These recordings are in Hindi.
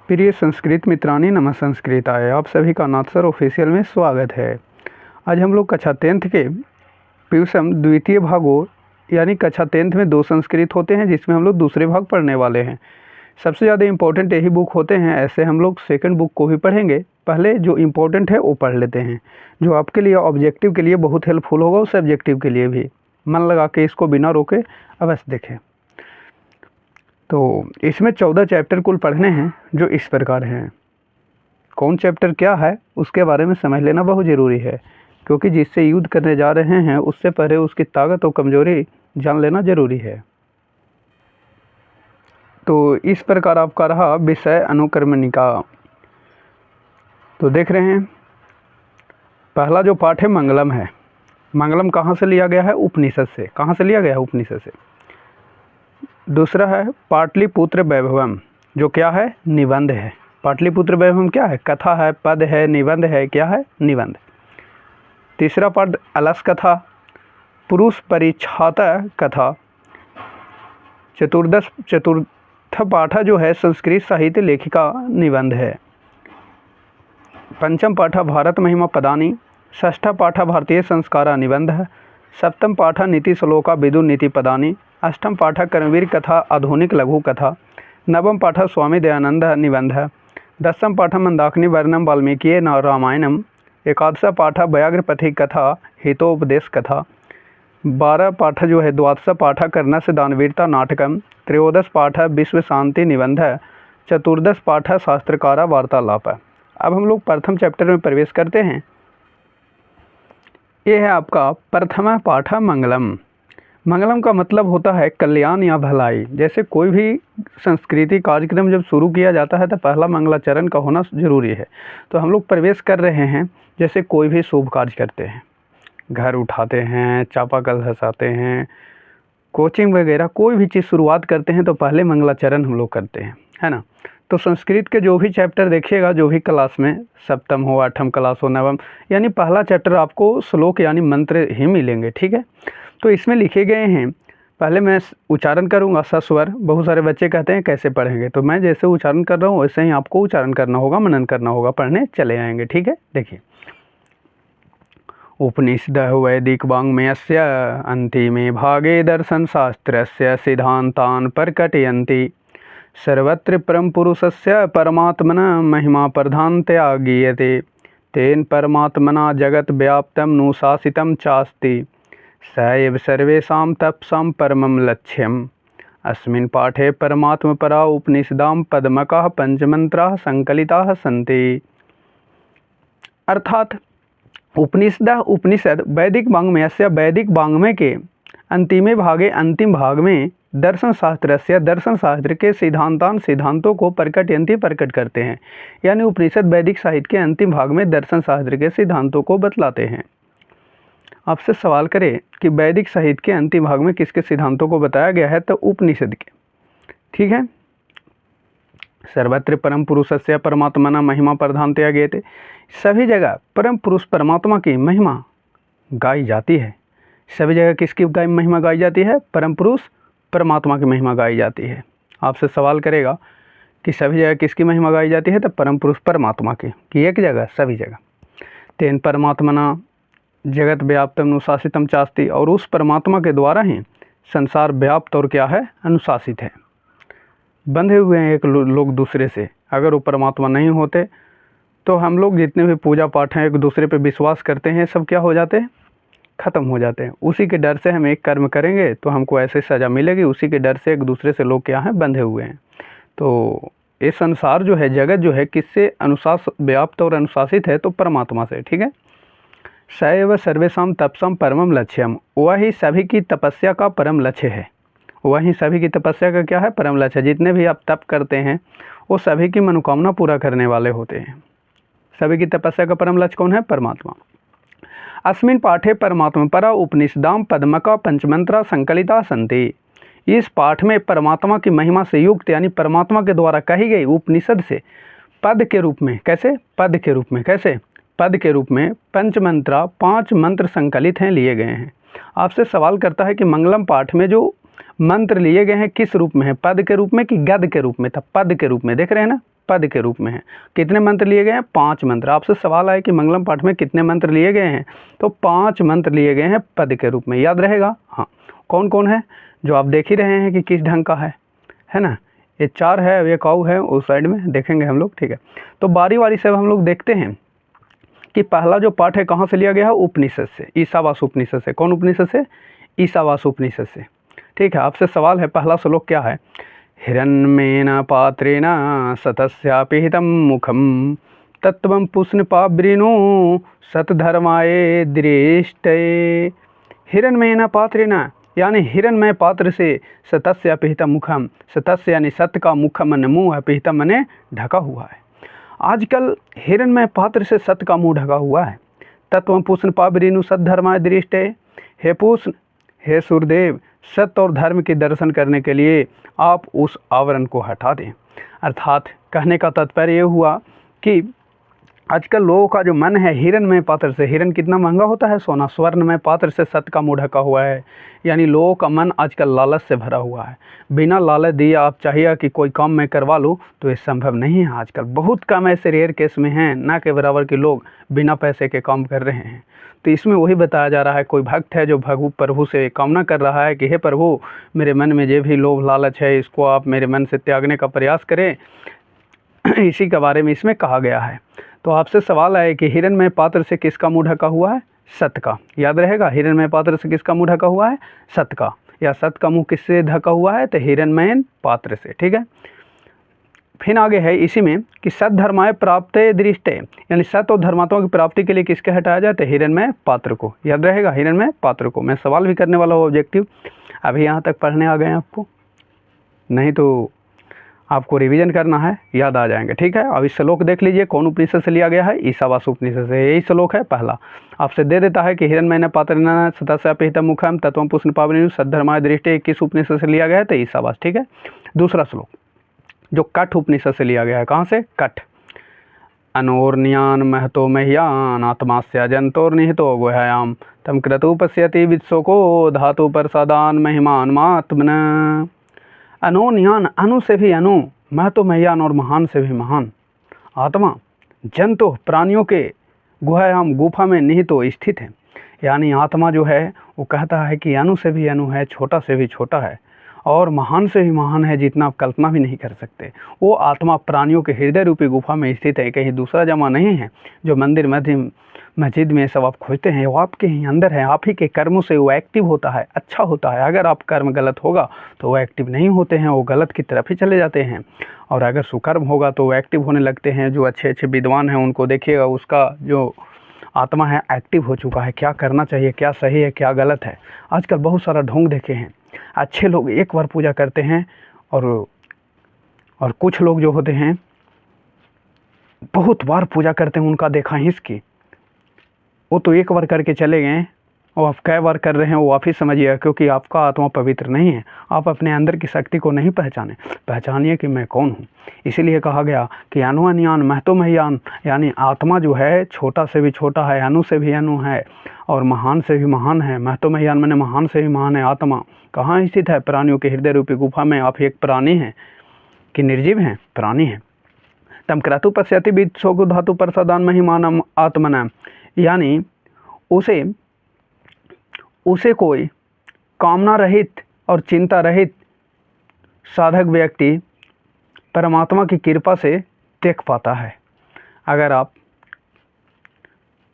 प्रिय संस्कृत मित्रानी नमः संस्कृताय, आप सभी का नाथ सर ऑफिशियल में स्वागत है। आज हम लोग कक्षा 10th के प्यूसम द्वितीय भागों यानी कक्षा 10th में 2 संस्कृत होते हैं जिसमें हम लोग दूसरे भाग पढ़ने वाले हैं। सबसे ज़्यादा इम्पोर्टेंट यही बुक होते हैं, ऐसे हम लोग सेकंड बुक को भी पढ़ेंगे। पहले जो इम्पोर्टेंट है वो पढ़ लेते हैं, जो आपके लिए ऑब्जेक्टिव के लिए बहुत हेल्पफुल होगा, उस सब्जेक्टिव के लिए भी। मन लगा के इसको बिना रोके अवश्य देखें। तो इसमें 14 चैप्टर कुल पढ़ने हैं जो इस प्रकार हैं। कौन चैप्टर क्या है उसके बारे में समझ लेना बहुत ज़रूरी है, क्योंकि जिससे युद्ध करने जा रहे हैं उससे पहले उसकी ताकत और कमज़ोरी जान लेना ज़रूरी है। तो इस प्रकार आपका रहा विषय अनुक्रमणिका। तो देख रहे हैं, पहला जो पाठ है मंगलम है। मंगलम कहाँ से लिया गया है? उपनिषद से। कहाँ से लिया गया है? उपनिषद से। दूसरा है पाटलिपुत्र वैभवम, जो क्या है? निबंध है। पाटलिपुत्र वैभवम क्या है? कथा है, पद है, निबंध है। क्या है? निबंध। तीसरा पाठ अलस कथा, पुरुष परिच्छात कथा। चतुर्थ पाठ जो है संस्कृत साहित्य लेखिका निबंध है। पंचम पाठ भारत महिमा पदानी। षष्ठ पाठ भारतीय संस्कारा निबंध है। सप्तम पाठ नीति श्लोका विदुर नीति पदानी। अष्टम पाठ कर्मवीर कथा आधुनिक लघु कथा। नवम पाठ स्वामी दयानंद निबंध है। दसम पाठ मंदाकिनी वर्णम वाल्मीकि रामायणम। एकादश पाठ व्याघ्रपथि कथा हितोपदेश कथा। 12 पाठ जो है द्वादश पाठ कर्ण से दानवीरता नाटकम। त्रयोदश पाठ विश्व शांति निबंध है। चतुर्दश पाठ शास्त्रकारा वार्तालाप। अब हम लोग प्रथम चैप्टर में प्रवेश करते हैं। ये है आपका प्रथम पाठ मंगलम। मंगलम का मतलब होता है कल्याण या भलाई। जैसे कोई भी संस्कृति कार्यक्रम जब शुरू किया जाता है तो पहला मंगलाचरण का होना जरूरी है। तो हम लोग प्रवेश कर रहे हैं, जैसे कोई भी शुभ कार्य करते हैं, घर उठाते हैं, चापाकल धसाते हैं, कोचिंग वगैरह कोई भी चीज़ शुरुआत करते हैं तो पहले मंगलाचरण हम लोग करते हैं, है ना। तो संस्कृत के जो भी चैप्टर देखिएगा, जो भी क्लास में, सप्तम हो, 8वीं क्लास हो, नवम, यानी पहला चैप्टर आपको श्लोक यानी मंत्र ही मिलेंगे, ठीक है। तो इसमें लिखे गए हैं, पहले मैं उच्चारण करूंगा सस्वर। बहुत सारे बच्चे कहते हैं कैसे पढ़ेंगे, तो मैं जैसे उच्चारण कर रहा हूँ वैसे ही आपको उच्चारण करना होगा, मनन करना होगा, पढ़ने चले आएंगे, ठीक है। देखिए, उपनिषद वैदिक वाङ्मयस्य अन्तिमे भागे दर्शन शास्त्रस्य सिद्धान्तान् प्रकटयन्ति। सर्वत्र परम पुरुषस्य परमात्मना महिमा प्रधानतया गीयते। तेन परमात्मना जगत् व्याप्तं नुशासितं चास्ति। स एव सर्वेषां तपसां परमं लक्ष्यम्। अस्मिन् पाठे परमात्मपरा उपनिषदां पद्मकाः पंचमन्त्राः संकलिताः सन्ति। अर्थात उपनिषद वैदिक वाङ्मयस्य, वैदिक वाङ्मय के अंतिमे भागे, अंतिम भाग में दर्शन शास्त्र के सिद्धांतों को प्रकट करते हैं। यानी उपनिषद वैदिक साहित्य के अंतिम भाग में दर्शन शास्त्र के सिद्धांतों को बतलाते हैं। आपसे सवाल करें कि वैदिक साहित्य के अंतिम भाग में किसके सिद्धांतों को बताया गया है, तो उपनिषद के, ठीक है। सर्वत्र परम पुरुषस्य परमात्मना महिमा प्रधानतया गीयते। सभी जगह परम पुरुष परमात्मा की महिमा गाई जाती है। सभी जगह किसकी महिमा गाई जाती है? परम पुरुष परमात्मा की महिमा गाई जाती है। आपसे सवाल करेगा कि सभी जगह किसकी महिमा गाई जाती है, तो परम पुरुष परमात्मा की, कि एक जगह? सभी जगह। तेन परमात्मना जगत व्याप्तम अनुशासितम चास्ति, और उस परमात्मा के द्वारा ही संसार व्याप्त और क्या है? अनुशासित है। बंधे हुए हैं एक लोग दूसरे से। अगर वो परमात्मा नहीं होते तो हम लोग जितने भी पूजा पाठ हैं, एक दूसरे पे विश्वास करते हैं, सब क्या हो जाते हैं? ख़त्म हो जाते हैं। उसी के डर से हम एक कर्म करेंगे तो हमको ऐसे सज़ा मिलेगी, उसी के डर से एक दूसरे से लोग क्या हैं? बंधे हुए हैं। तो ये संसार जो है, जगत जो है, किससे व्याप्त और अनुशासित है? तो परमात्मा से, ठीक है। स एव सर्वेषां तपसां परमं लक्ष्यम, वही सभी की तपस्या का परम लक्ष्य है। वही सभी की तपस्या का क्या है? परम लक्ष्य। जितने भी आप तप करते हैं वो सभी की मनोकामना पूरा करने वाले होते हैं। सभी की तपस्या का परम लक्ष्य कौन है? परमात्मा। अस्मिन् पाठे परमात्मा परा उपनिषदां पद्मका पंचमंत्रा संकलिता सन्ति। इस पाठ में परमात्मा की महिमा से युक्त, यानी परमात्मा के द्वारा कही गई उपनिषद से पद के रूप में, कैसे? पद के रूप में, कैसे? पद के रूप में पंचमंत्रा, 5 मंत्र संकलित हैं, लिए गए हैं। आपसे सवाल करता है कि मंगलम पाठ में जो मंत्र लिए गए हैं किस रूप में है? पद के रूप में कि गद के रूप में? था पद के रूप में, देख रहे हैं ना, पद के रूप में है। कितने मंत्र लिए गए हैं? 5 मंत्र। आपसे सवाल आया कि मंगलम पाठ में कितने मंत्र लिए गए हैं, तो 5 मंत्र लिए गए हैं पद के रूप में। याद रहेगा? हाँ। कौन कौन है? जो आप देख ही रहे हैं कि किस ढंग का है ना। ये 4 है, अब ये काऊ है उस साइड में देखेंगे हम लोग, ठीक है। तो बारी बारी से हम लोग देखते हैं कि पहला जो पाठ है कहाँ से लिया गया है? उपनिषद से, ईशावास उपनिषद से। कौन उपनिषद से? ईशावास उपनिषद से, ठीक है। आपसे सवाल है, पहला श्लोक क्या है? हिरण्मेन पात्रेण सतस्यापिहितं मुखम तत्त्वं पुष्णपावृणो सतधर्माय दृष्टये। हिरण्मेन पात्रेण यानी हिरणमय पात्र से सतस्यापिहितं मुखम, सतस्य यानी सत्य का, मुखम मन मुँह, अपिहितं मने ढका हुआ है। आजकल हिरणमय पात्र से सत्य का मुँह ढका हुआ है। तत्वं पुष्णपावृणो सद्धर्माय दृष्टये। हे पुष्ण, हे सूर्यदेव, सत्य और धर्म के दर्शन करने के लिए आप उस आवरण को हटा दें। अर्थात कहने का तात्पर्य ये हुआ कि आजकल लोगों का जो मन है हिरणमय पात्र से, हिरण कितना महंगा होता है सोना, स्वर्णमय पात्र से सत्य का मुँह ढका हुआ है। यानी लोगों का मन आजकल लालच से भरा हुआ है। बिना लालच दिए आप चाहिए कि कोई काम मैं करवा लूँ तो ये संभव नहीं है। आजकल बहुत कम ऐसे रेयर केस में हैं, ना के बराबर के लोग बिना पैसे के काम कर रहे हैं। तो इसमें वही बताया जा रहा है, कोई भक्त है जो प्रभु से कामना कर रहा है कि हे प्रभु, मेरे मन में जो भी लोभ लालच है इसको आप मेरे मन से त्यागने का प्रयास करें। इसी के बारे में इसमें कहा गया है। तो आपसे सवाल आए कि हिरणमय पात्र से किसका मुँह ढका हुआ है? सत्य का। याद रहेगा, हिरणमय पात्र से किसका मुँह ढका हुआ है? सत्य का। या सत्य का मुँह किससे ढका हुआ है? तो हिरणमय पात्र से, ठीक है। फिर आगे है इसी में कि सद्धर्माय प्राप्त दृष्टि, यानी सत्य और धर्मात्मा की प्राप्ति के लिए किसके हटाया जाए? तो हिरणमय पात्र को। याद रहेगा, हिरणमय पात्र को। मैं सवाल भी करने वाला हूँ ऑब्जेक्टिव। अभी यहाँ तक पढ़ने आ गए आपको, नहीं तो आपको रिवीजन करना है, याद आ जाएंगे, ठीक है। अब इस श्लोक देख लीजिए, कौन उपनिषद से लिया गया है? ईशावास उपनिषद से। यही श्लोक है पहला। आपसे दे देता है कि हिरणमय पात्रेण सतस्यापिहितं मुखम तत्त्वं पुष्णपावृणो सद्धर्माय दृष्टि, किस उपनिषद से लिया गया है? तो ईशावास, ठीक है। दूसरा श्लोक जो कठ उपनिषद से लिया गया है। कहाँ से? कठ। अनोर्न्यान महतो मह्यान आत्मास्य जंतोर्निहितो गुह्याम तम क्रतु पश्यति वित्सोको धातु प्रसादान महिमान मात्मन। अनोन्यान, अनु से भी अनु, महतो मह्यान और महान से भी महान आत्मा, जंतु प्राणियों के, गुह्याम गुफा में निहितो स्थित है। यानी आत्मा जो है वो कहता है कि अनु से भी अनु है, छोटा से भी छोटा है और महान से भी महान है, जितना आप कल्पना भी नहीं कर सकते। वो आत्मा प्राणियों के हृदय रूपी गुफा में स्थित है, कहीं दूसरा जमा नहीं है। जो मंदिर मस्जिद में सब आप खोजते हैं वो आपके ही अंदर है। आप ही के कर्मों से वो एक्टिव होता है, अच्छा होता है। अगर आप कर्म गलत होगा तो वो एक्टिव नहीं होते हैं, वो गलत की तरफ ही चले जाते हैं। और अगर सुकर्म होगा तो वो एक्टिव होने लगते हैं। जो अच्छे अच्छे विद्वान हैं उनको देखिएगा, उसका जो आत्मा है एक्टिव हो चुका है, क्या करना चाहिए, क्या सही है, क्या गलत है। आजकल बहुत सारा ढोंग देखे हैं। अच्छे लोग एक बार पूजा करते हैं और कुछ लोग जो होते हैं बहुत बार पूजा करते हैं, उनका देखा ही इसकी। वो तो एक बार करके चले गए, और आप कै बार कर रहे हैं वो आप ही समझिएगा, क्योंकि आपका आत्मा पवित्र नहीं है। आप अपने अंदर की शक्ति को नहीं पहचानिए कि मैं कौन हूँ। इसीलिए कहा गया कि अनुअनियान महतो मह्यान, यानी आत्मा जो है छोटा से भी छोटा है, अनु से भी अनु है और महान से भी महान है। महतो मह्यान मैंने महान से भी महान है। आत्मा कहाँ स्थित है? प्राणियों के हृदय रूपी गुफा में। आप एक प्राणी हैं कि निर्जीव हैं? प्राणी हैं। तम क्रतु पश्यति वित्सोको धातु प्रसादान महिमानम आत्मना, यानी उसे कोई कामना रहित और चिंता रहित साधक व्यक्ति परमात्मा की कृपा से देख पाता है। अगर आप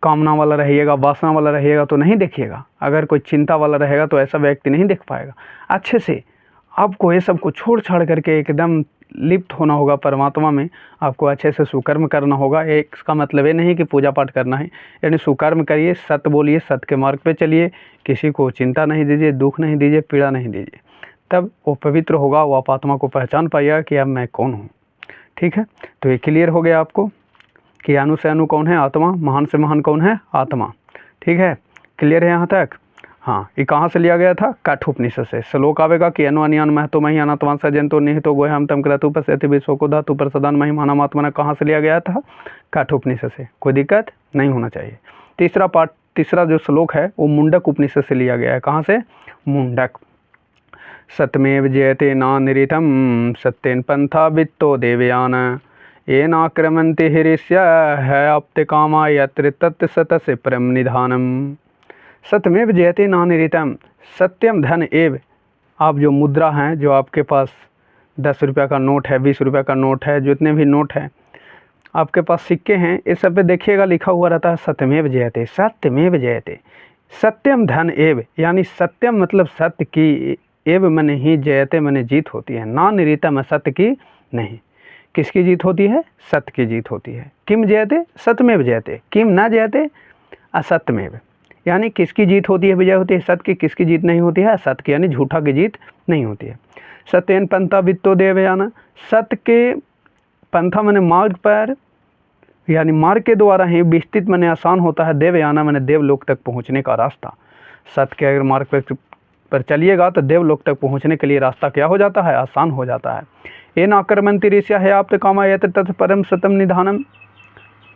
कामना वाला रहिएगा, वासना वाला रहिएगा तो नहीं देखिएगा। अगर कोई चिंता वाला रहेगा तो ऐसा व्यक्ति नहीं देख पाएगा। अच्छे से आपको ये सब को छोड़ छाड़ करके एकदम लिप्त होना होगा परमात्मा में। आपको अच्छे से सुकर्म करना होगा। इसका मतलब ये नहीं कि पूजा पाठ करना है, यानी सुकर्म करिए, सत्य बोलिए, सत्य के मार्ग पे चलिए, किसी को चिंता नहीं दीजिए, दुख नहीं दीजिए, पीड़ा नहीं दीजिए। तब वो पवित्र होगा, वो आप आत्मा को पहचान पाइएगा कि अब मैं कौन हूँ। ठीक है, तो ये क्लियर हो गया आपको कि अनु से अनु कौन है? आत्मा। महान से महान कौन है? आत्मा। ठीक है, क्लियर है यहाँ तक? हाँ, ये कहाँ से लिया गया था? कठ उपनिषद से। श्लोक आवेगा कि अनु अनियान महतो मह्यान आत्मा सजंतो निहितो गुह्याम तम क्रतु पश्यति विश्वको धातु प्रसादान महिमानम आत्मना। कहाँ से लिया गया था? कठ उपनिषद से। कोई दिक्कत नहीं होना चाहिए। तीसरा जो श्लोक है वो मुंडक उपनिषद से लिया गया है। कहाँ से? मुंडक। सत्यमेव जयते नानिरितम सत्येन पंथा वित्तो देवयान, ये नाक्रमन्ति हिरिष्य है आप्ते कामा यत्र तत् सतस्य परम निधानम। सत्यमेव जयते नानिरितम। सत्यम धन एव। आप जो मुद्रा हैं, जो आपके पास 10 रुपये का नोट है, 20 रुपये का नोट है, जितने भी नोट हैं आपके पास, सिक्के हैं, इस सब पे देखिएगा लिखा हुआ रहता है सत्यमेव जयते, सत्यमेव जयते। सत्यम धन एव, यानी सत्यम मतलब सत्य की, एव मने ही, जयते मने जीत होती है, ना निरीतम सत्य की नहीं। किसकी जीत होती है? सत्य की जीत होती है। किम जयते? सत्यमेव जयते। किम न जयते? असत्यमेव। यानी किसकी जीत होती है? विजय होती है सत्य की। किसकी जीत नहीं होती है? असत्य की, यानी झूठा की जीत नहीं होती है। सत्येन पंथा वित्तो देवयाना। सत्य के पंथा मने मार्ग पर, यानी मार्ग के द्वारा ही विस्तृत मने आसान होता है, देवयाना मने देवलोक तक पहुंचने का रास्ता। सत्य के अगर मार्ग पर चलिएगा तो देवलोक तक पहुंचने के लिए रास्ता क्या हो जाता है? आसान हो जाता है। ये नाक्रमन्ति ऋषिया है आप्त कामा यत्र तत् परम सतम निधानम।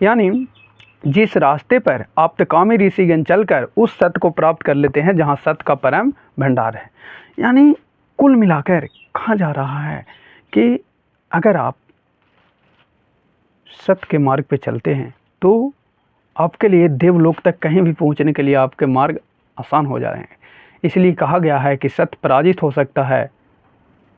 यानी जिस रास्ते पर आप्तकामी ऋषिगण चलकर उस सत्य को प्राप्त कर लेते हैं जहाँ सत्य का परम भंडार है। यानी कुल मिलाकर कहा जा रहा है कि अगर आप सत्य के मार्ग पे चलते हैं तो आपके लिए देवलोक तक कहीं भी पहुंचने के लिए आपके मार्ग आसान हो जा रहे हैं। इसलिए कहा गया है कि सत्य पराजित हो सकता है,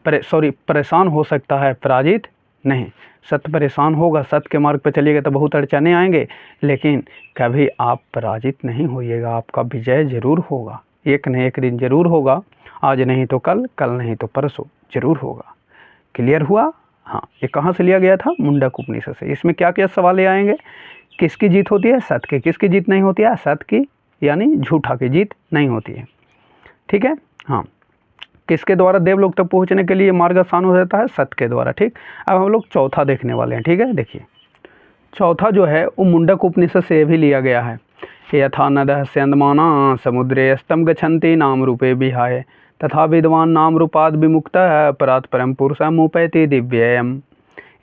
परेशान हो सकता है, पराजित नहीं। सत्य परेशान होगा, सत्य के मार्ग पर चलिएगा तो बहुत अड़चने आएंगे, लेकिन कभी आप पराजित नहीं होइएगा। आपका विजय जरूर होगा, एक न एक दिन जरूर होगा। आज नहीं तो कल, कल नहीं तो परसों जरूर होगा। क्लियर हुआ? हाँ, ये कहाँ से लिया गया था? मुंडक उपनिषद से। इसमें क्या क्या सवाल आएंगे? किसकी जीत होती है? सत्य की। किसकी जीत नहीं होती है? सत्य की, यानी झूठा की जीत नहीं होती है। ठीक है। हाँ, किसके द्वारा देवलोक तक पहुंचने के लिए मार्ग आसान हो जाता है? सत्य के द्वारा। ठीक, अब हम लोग चौथा देखने वाले हैं। ठीक है, देखिए चौथा जो है वो मुंडक उपनिषद से भी लिया गया है। यथा नदः स्यन्दमाना समुद्रे स्तम गच्छन्ति नाम रूपे विहाय तथा विद्वान नाम रूपाद विमुक्तः परात् परम पुरुषम उपैति दिव्ययम्।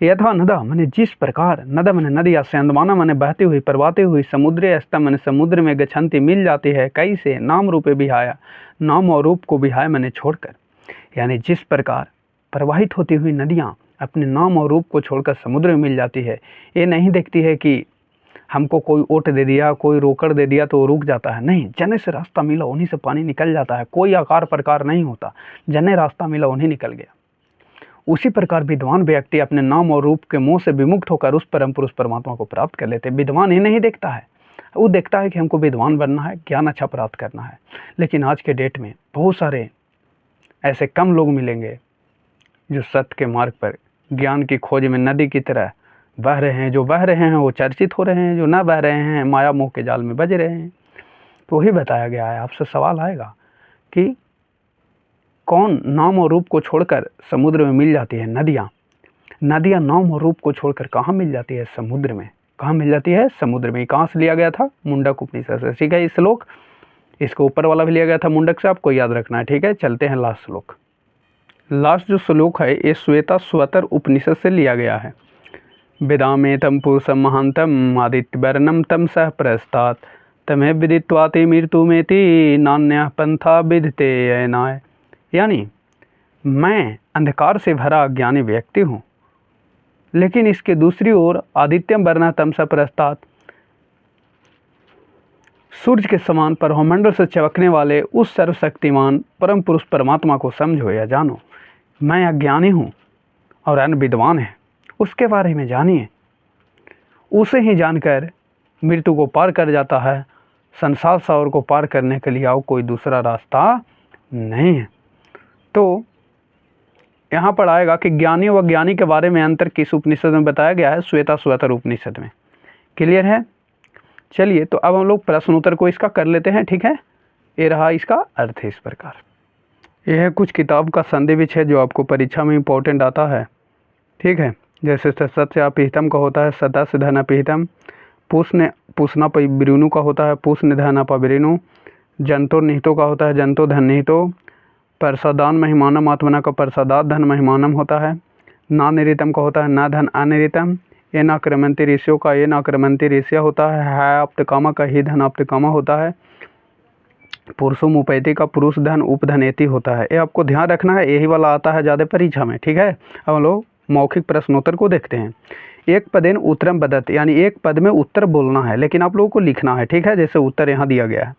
यथा नदा मैंने जिस प्रकार, नदा मैंने नदिया, स्यन्दमाना मैंने बहती हुई, प्रवाहती हुई, समुद्रे स्तम मैंने समुद्र में, गच्छन्ति मिल जाती है, कैसे? नाम रूपे विहाया, नाम और रूप को विहाय मैंने छोड़कर। यानी जिस प्रकार प्रवाहित होती हुई नदियाँ अपने नाम और रूप को छोड़कर समुद्र में मिल जाती है, ये नहीं देखती है कि हमको कोई ओट दे दिया, कोई रोकड़ दे दिया तो रुक जाता है। नहीं, जने से रास्ता मिला उन्हीं से पानी निकल जाता है। कोई आकार प्रकार नहीं होता, जने रास्ता मिला उन्हीं निकल गया। उसी प्रकार विद्वान व्यक्ति अपने नाम और रूप के मोह से विमुक्त होकर उस परम पुरुष परमात्मा को प्राप्त कर लेते हैं। विद्वान ही नहीं देखता है, वो देखता है कि हमको विद्वान बनना है, ज्ञान अच्छा प्राप्त करना है। लेकिन आज के डेट में बहुत सारे ऐसे कम लोग मिलेंगे जो सत्य के मार्ग पर ज्ञान की खोज में नदी की तरह बह रहे हैं। जो बह रहे हैं वो चर्चित हो रहे हैं, जो ना बह रहे हैं माया मोह के जाल में बज रहे हैं। तो वही बताया गया है। आपसे सवाल आएगा कि कौन नाम और रूप को छोड़कर समुद्र में मिल जाती है? नदियाँ। नदियाँ नाम और रूप को छोड़कर कहाँ मिल जाती है? समुद्र में। कहाँ मिल जाती है? समुद्र में। कहाँ से लिया गया था? मुंडक उपनिषद से। ठीक है, इस श्लोक, इसको ऊपर वाला भी लिया गया था मुंडक से, आपको याद रखना है। ठीक है, चलते हैं लास्ट श्लोक। लास्ट जो श्लोक है ये श्वेता स्वतर उपनिषद से लिया गया है। वेदामेतं पुरुषं महान्तं आदित्यवर्णं तं सह प्रस्तात् तमेव विदित्वाति मृत्युमेति नान्यः पंथा विदते अयनाय। यानी मैं अंधकार से भरा अज्ञानी व्यक्ति हूँ, लेकिन इसके दूसरी ओर आदित्यम वर्णः तं सह प्रस्तात्, सूर्य के समान परमंडल से चमकने वाले उस सर्वशक्तिमान परम पुरुष परमात्मा को समझो या जानो। मैं अज्ञानी हूँ और अन्य विद्वान है, उसके बारे में जानिए। उसे ही जानकर मृत्यु को पार कर जाता है। संसार सागर को पार करने के लिए आओ कोई दूसरा रास्ता नहीं है। तो यहाँ पर आएगा कि ज्ञानी व अज्ञानी के बारे में अंतर किस उपनिषद में बताया गया है? श्वेता स्वतर उपनिषद में। क्लियर है? चलिए, तो अब हम लोग प्रश्नोत्तर को इसका कर लेते हैं। ठीक है, ये रहा इसका अर्थ है इस प्रकार। यह है कुछ किताब का संदेश है जो आपको परीक्षा में इम्पोर्टेंट आता है। ठीक है, जैसे सत्यापिहितम का होता है सदा सिद्धनापिहितम, पूषना बिरुनु का होता है पूष निधनापबिरुनु, जंतो निहितो का होता है जंतो धन निहितो, प्रसादान महिमानम आत्मना का प्रसादात धन महिमानम होता है, ना निरितम का होता है ना धन अनिरितम, ये ना क्रमंती ऋषियों का ये ना क्रमंती ऋषिया होता है आप्तकामा का ही धन आप्तकामा होता है, पुरुषों उपैति का पुरुष धन उपधनेति होता है। ये आपको ध्यान रखना है, यही वाला आता है ज़्यादा परीक्षा में। ठीक है, अब हम लोग मौखिक प्रश्नोत्तर को देखते हैं। एक पदेन उत्तरम बदत, यानी एक पद में उत्तर बोलना है, लेकिन आप लोगों को लिखना है, ठीक है, जैसे उत्तर यहाँ दिया गया है।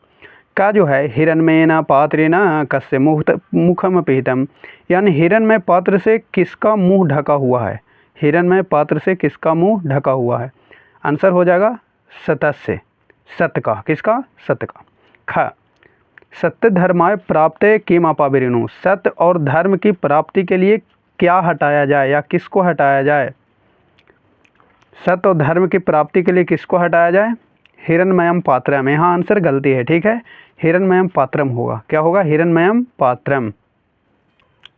का जो है हिरण्मयेन पात्रेण कस्य मुखम पिहितम, यानी हिरण्मय पात्र से किसका मुंह ढका हुआ है, हिरण्मय पात्र से किसका मुंह ढका हुआ है। आंसर हो जाएगा सतस्य, सत्य का, किसका, सत्य का। ख सत्य धर्माय प्राप्त किम अपावृणु, सत्य और धर्म की प्राप्ति के लिए क्या हटाया जाए या किसको हटाया जाए। सत्य और धर्म की प्राप्ति के लिए किसको हटाया जाए, हिरण्मयम पात्रम। यहाँ आंसर गलती है, ठीक है, हिरण्मयम पात्रम होगा, क्या होगा, हिरण्मयम पात्रम।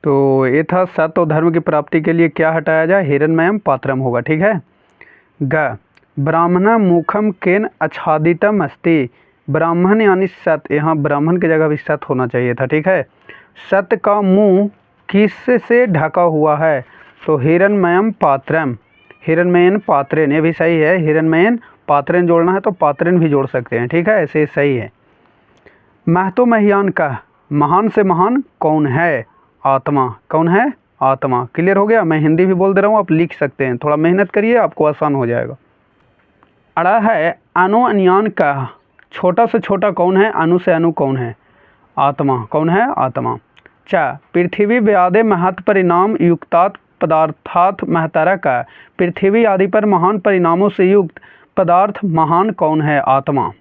तो ये था सत्य और धर्म की प्राप्ति के लिए क्या हटाया जाए, हिरण्मयम पात्रम होगा, ठीक है। ग ब्राह्मण मुखम केन आच्छादितम अस्ति, ब्राह्मण यानी सत्य, यहाँ ब्राह्मण की जगह भी सत्य होना चाहिए था, ठीक है। सत्य का मुंह किस से ढका हुआ है, तो हिरण्मयम पात्रम, हिरण्मयन पात्रेन, ये भी सही है, हिरण्मयन पात्रेन जोड़ना है तो पात्रेन भी जोड़ सकते हैं, ठीक है, ऐसे सही है। महतो महियान का, महान से महान कौन है, आत्मा, कौन है, आत्मा। क्लियर हो गया, मैं हिंदी भी बोल दे रहा हूँ, आप लिख सकते हैं, थोड़ा मेहनत करिए, आपको आसान हो जाएगा। अड़ा है अनु अन्यान का, छोटा से छोटा कौन है, अनु से अनु कौन है, आत्मा, कौन है, आत्मा। च पृथ्वी व्यादे महत् परिणाम युक्तात् पदार्थात् महतरा का, पृथ्वी आदि पर महान परिणामों से युक्त पदार्थ महान कौन है, आत्मा,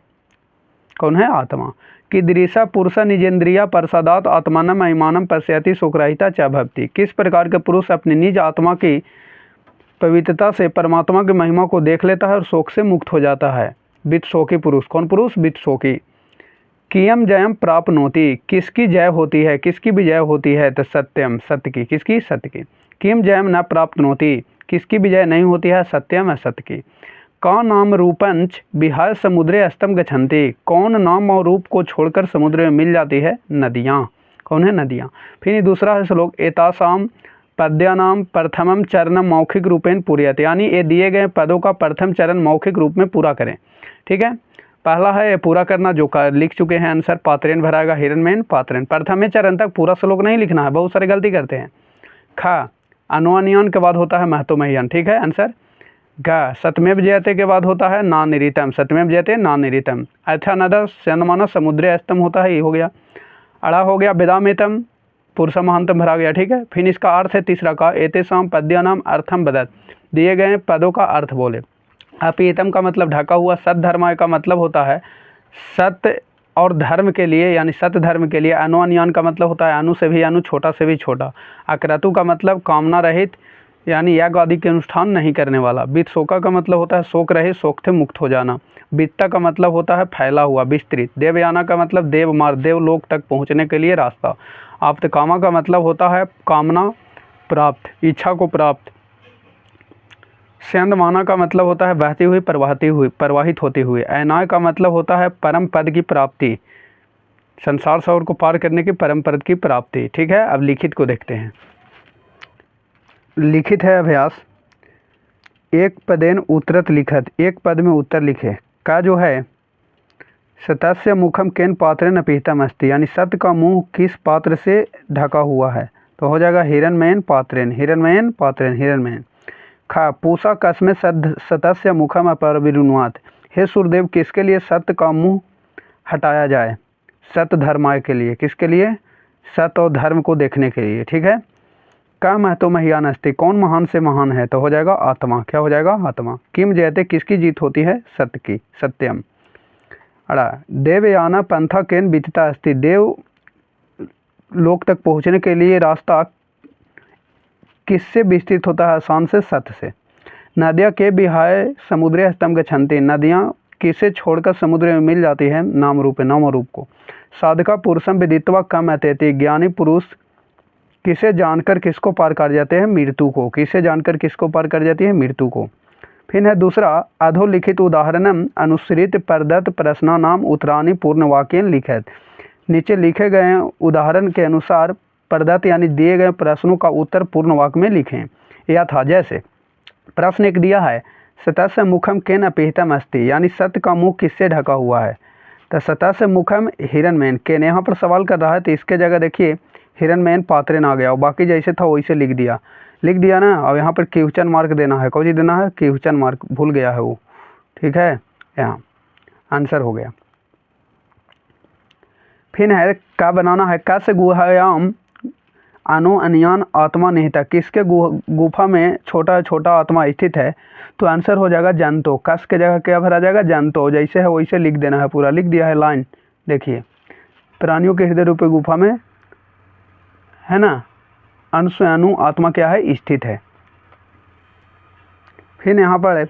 कौन है, आत्मा। कीदृशा पुरुष निजेंद्रिया प्रसादात आत्मानम अहिमानम पश्यति शोकरहिता च भवति, किस प्रकार के पुरुष अपनी निज आत्मा की पवित्रता से परमात्मा की महिमा को देख लेता है और शोक से मुक्त हो जाता है। वित्त शोकी पुरुष, कौन पुरुष, वित्त शोकी। कियम जयम प्राप्नोति, किसकी जय होती है, किसकी विजय होती है, तो सत्यम, सत्य की, किसकी, सत्य की। किम जयम न प्राप्नोति, किसकी विजय नहीं होती है, सत्यम, सत्य की। का नाम रूपंच विहाय समुद्रे अस्तम गच्छन्ति, कौन नाम और रूप को छोड़कर समुद्र में मिल जाती है, नदियाँ, कौन है, नदियाँ। फिर दूसरा है श्लोक, एतासाम पद्यानाम प्रथमम चरणम मौखिक रूपेण पूर्यते, यानी ये दिए गए पदों का प्रथम चरण मौखिक रूप में पूरा करें, ठीक है। पहला है पूरा करना, जो लिख चुके हैं आंसर, पात्रेन भराएगा, हिरण्मयन पात्रेन। प्रथम चरण तक पूरा श्लोक नहीं लिखना है, बहुत सारे गलती करते हैं। ख अनुअनियान के बाद होता है महतो महियान, ठीक है, आंसर। ग सत्यमेव जयते के बाद होता है ना निरीतम, सत्यमेव जयते ना निरीतम। अच्छा नद चंद्रमाना समुद्र अस्तम होता है, ये हो गया। अड़ा हो गया वेदामेतम, पुरुष महानतम भरा गया, ठीक है। फिर इसका अर्थ है तीसरा का, एतेषाम पद्यानाम अर्थम बदत, दिए गए पदों का अर्थ बोले। अपीतम का मतलब ढका हुआ, सत्य धर्माय का मतलब होता है सत्य और धर्म के लिए, यानी सत्य धर्म के लिए। अनुअनियान का मतलब होता है अनु से भी अनु, छोटा से भी छोटा। अक्रतु का मतलब कामना रहित, यानी याग आदि के अनुष्ठान नहीं करने वाला। वित्त शोका का मतलब होता है शोक रहित, शोक से मुक्त हो जाना। वित्ता का मतलब होता है फैला हुआ, विस्तृत। देवयाना का मतलब देव मार्ग, देवलोक तक पहुँचने के लिए रास्ता। आप्त कामा का मतलब होता है कामना प्राप्त, इच्छा को प्राप्त। स्यंदमाना का मतलब होता है बहती हुई, प्रवाहित होती हुई। ऐनाय का मतलब होता है परम पद की प्राप्ति, संसार सागर को पार करने की परम पद की प्राप्ति, ठीक है। अब लिखित को देखते हैं। लिखित है अभ्यास, एक पदेन उत्तरत लिखत, एक पद में उत्तर लिखे। का जो है सतस्य मुखम केन पात्रेन अपीतम अस्ति, यानी सत्य का मुंह किस पात्र से ढका हुआ है, तो हो जाएगा हिरण्मयन पात्रेन, हिरण्मयन पात्रेन, हिरण्मयन। खा पूषा कस्मे सतस्य मुखम अपरविरुनुआत, हे सूर्यदेव किसके लिए सत्य का मुंह हटाया जाए, सत्य धर्माय के लिए, किसके लिए, सत्य और धर्म को देखने के लिए, ठीक है। का महतो महियान अस्ति, कौन महान से महान है, तो हो जाएगा आत्मा, क्या हो जाएगा, आत्मा। किम जयते, किसकी जीत होती है, सत्य की, सत्यम। अड़ा देवयाना पंथा केन बीतता अस्ति, देव लोक तक पहुँचने के लिए रास्ता किससे विस्तृत होता है, आसान से, सत्य से। नदियाँ के विहाय समुद्रे हस्तम गच्छन्ति, नदियाँ किसे छोड़कर समुद्र में मिल जाती है, नाम रूप, नाम रूप को। साधका पुरुषम विदित्वा कम अत्यति, ज्ञानी पुरुष किसे जानकर किसको पार कर जाते हैं, मृत्यु को, किसे जानकर किसको पार कर जाती है, मृत्यु को। फिर है दूसरा, अधोलिखित उदाहरणम अनुसृत प्रदत्त प्रश्नानाम उत्तराणि पूर्ण वाक्यन लिखित, नीचे लिखे गए उदाहरण के अनुसार प्रदत्त यानी दिए गए प्रश्नों का उत्तर पूर्ण वाक्य में लिखें। यह था, जैसे प्रश्न एक दिया है, सतस्य मुखम केन अपीतम अस्ति, यानी सत्य का मुख किससे ढका हुआ है, तो सतस्य मुखम हिरण्मयन केन, यहाँ पर सवाल कर रहा है तो इसके जगह देखिए हिरण्मयन पात्रेन आ गया और बाकी जैसे था वैसे लिख दिया। लिख दिया ना। और यहाँ पर क्वेश्चन मार्क देना है, कौन सी देना है, क्वेश्चन मार्क, भूल गया है वो, ठीक है, यहाँ आंसर हो गया। फिर है क्या बनाना है, क से गुहायाम अनु अनियान आत्मा निहित है, किसके गुफा में छोटा छोटा आत्मा स्थित है, तो आंसर हो जाएगा जंतो। कस के जगह क्या भरा जाएगा, जंतो, जैसे है वैसे लिख देना है, पूरा लिख दिया है लाइन। देखिए प्राणियों के हृदय रूपी गुफा में, है ना, अनु से अनु आत्मा क्या है, स्थित है। फिर यहाँ पर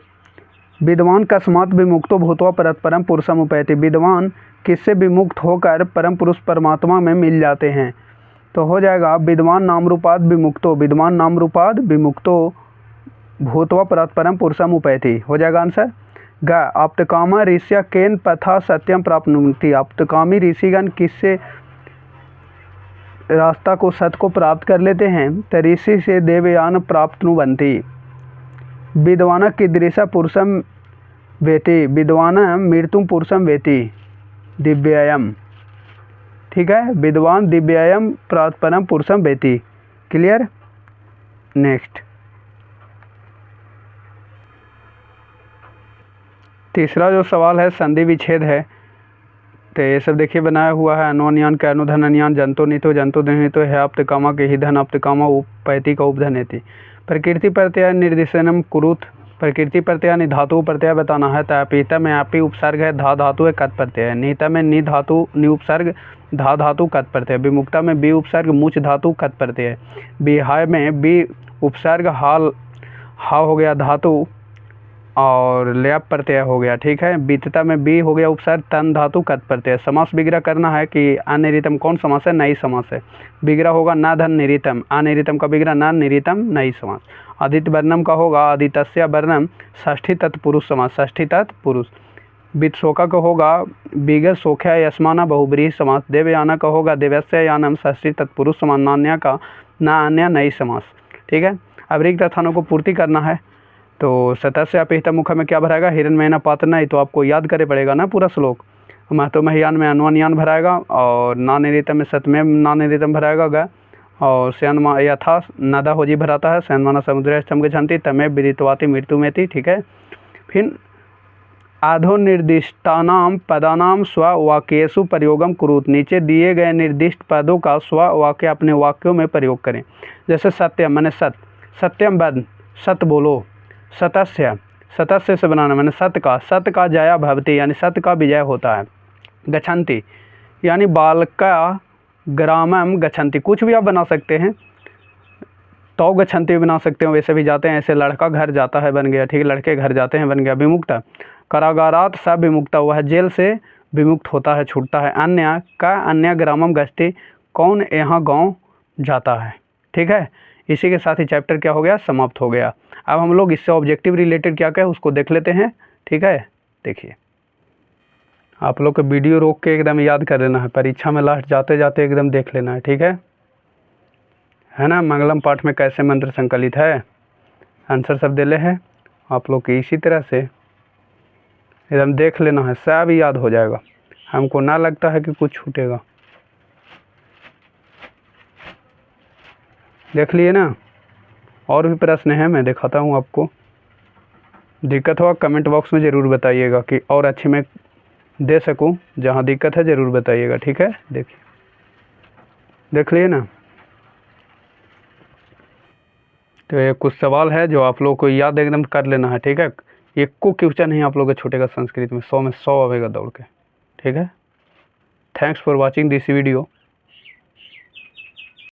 विद्वान कस्मात विमुक्तो भूतवा परम पुरुषम उपैति, विद्वान किससे विमुक्त होकर परम पुरुष परमात्मा में मिल जाते हैं, तो हो जाएगा विद्वान नाम रूपाद विमुक्तो, विद्वान नाम रूपाद विमुक्तो भूतवा परम पुरुषम उपैति, हो जाएगा आंसर। ग आप्तकामा ऋष्या केन पथा सत्यम प्राप्नुवन्ति, आप्तकामी ऋषिगण किससे रास्ता को, सत्य को प्राप्त कर लेते हैं, तो ऋषि से देवयान प्राप्नुवन्ति। विद्वान कीदृशा पुरुषम वेति, विद्वान मृत्युम पुरुषम वेति दिव्यायम, ठीक है, विद्वान दिव्यायम परम पुरुषम वेति। क्लियर। नेक्स्ट तीसरा जो सवाल है संधि विच्छेद है, तो ये सब देखिए बनाया हुआ है। अनुअनियान के अनुधन अनियान, जंतो नितो जंतो नितो है, आप्तकामा के ही धन आप्तकामा उपैति का उपधनेति। प्रकृति प्रत्यय निर्देशनम कुरुत, प्रकृति प्रत्यय नि धातु प्रत्यय बताना है, तो अपीता में आपी उपसर्ग है, धा धातु है, कत प्रत्यय है। निहिता में नि धातु नि उपसर्ग, धा धातु कत प्रत्यय। विमुक्ता में बी उपसर्ग मुच धातु कत प्रत्यय। बिहाय में बी उपसर्ग हाल हा हो गया धातु और ल्याप प्रत्यय हो गया, ठीक है। बीतता में बी हो गया उपसर्ग तन धातु कत प्रत्यय। समास विग्रह करना है कि अनिरितम कौन समास है, नई समास है। विग्रह होगा न धन निरितम, अनिरितम का विग्रह न निरितम, नई समास। आदित्य वर्णम का होगा आदित्य वर्णम षष्ठी तत्पुरुष समास, षष्ठी तत्पुरुष। वित्सोका का होगा विगत सोख्या यस्माना बहुब्रीहि समास। देवयाना का होगा देवस्य यानम षष्ठी तत्पुरुष समास। नान्या का ना अन्य नई समास, ठीक है। अब रिक्त स्थानों को पूर्ति करना है, तो सतस्य अपिहित मुख में क्या भराएगा, हिरण्मयना पात्र नहीं, तो आपको याद करे पड़ेगा ना पूरा श्लोक। महतो महियान में अनुअनियान भराएगा, और नानिरितम में सतमेव नानिरितम भराएगा ग, और शयन यथा नदा होजी भराता है, शयनमाना समुद्र गच्छन्ति तमेव विदित्वाति मृत्युमेति, ठीक है। फिर आधो निर्दिष्टानाम पदानाम स्ववाक्येषु प्रयोगम कुरुत, नीचे दिए गए निर्दिष्ट पदों का स्ववाक्य अपने वाक्यों में प्रयोग करें। जैसे सत्यम मैंने सत्य, सत्यम वद, सत्य बोलो। सतस्य, सतस्य से बनाना मैंने सत्य का जया भवति, यानी सत्य का विजय होता है। गच्छन्ति यानी बालका ग्रामम गच्छन्ति, कुछ भी आप बना सकते हैं, तो गच्छन्ति भी बना सकते हो, वैसे भी जाते हैं। ऐसे लड़का घर जाता है बन गया, ठीक है, लड़के घर जाते हैं बन गया। विमुक्ता कारागारात सब विमुक्ता, वह जेल से विमुक्त होता है, छूटता है। अन्य का अन्य ग्रामम गच्छति, कौन यहाँ गाँव जाता है, ठीक है। इसी के साथ ही चैप्टर क्या हो गया, समाप्त हो गया। अब हम लोग इससे ऑब्जेक्टिव रिलेटेड क्या क्या है उसको देख लेते हैं, ठीक है। देखिए आप लोग को वीडियो रोक के एकदम याद कर लेना है, परीक्षा में लास्ट जाते जाते एकदम देख लेना है, ठीक है ना। मंगलम पाठ में कैसे मंत्र संकलित है, आंसर सब दे ले हैं आप लोग के, इसी तरह से एकदम देख लेना है, सब याद हो जाएगा। हमको ना लगता है कि कुछ छूटेगा। देख लिए ना। और भी प्रश्न हैं, मैं दिखाता हूँ आपको। दिक्कत हो कमेंट बॉक्स में ज़रूर बताइएगा कि और अच्छी मैं दे सकूँ। जहाँ दिक्कत है ज़रूर बताइएगा, ठीक है। देखिए देख लिए ना। तो ये कुछ सवाल है जो आप लोग को याद एकदम कर लेना है, ठीक है। एक को क्वेश्चन ही आप लोग का छूटेगा संस्कृत में 100 में 100 आवेगा दौड़ के, ठीक है। Thanks for watching this video.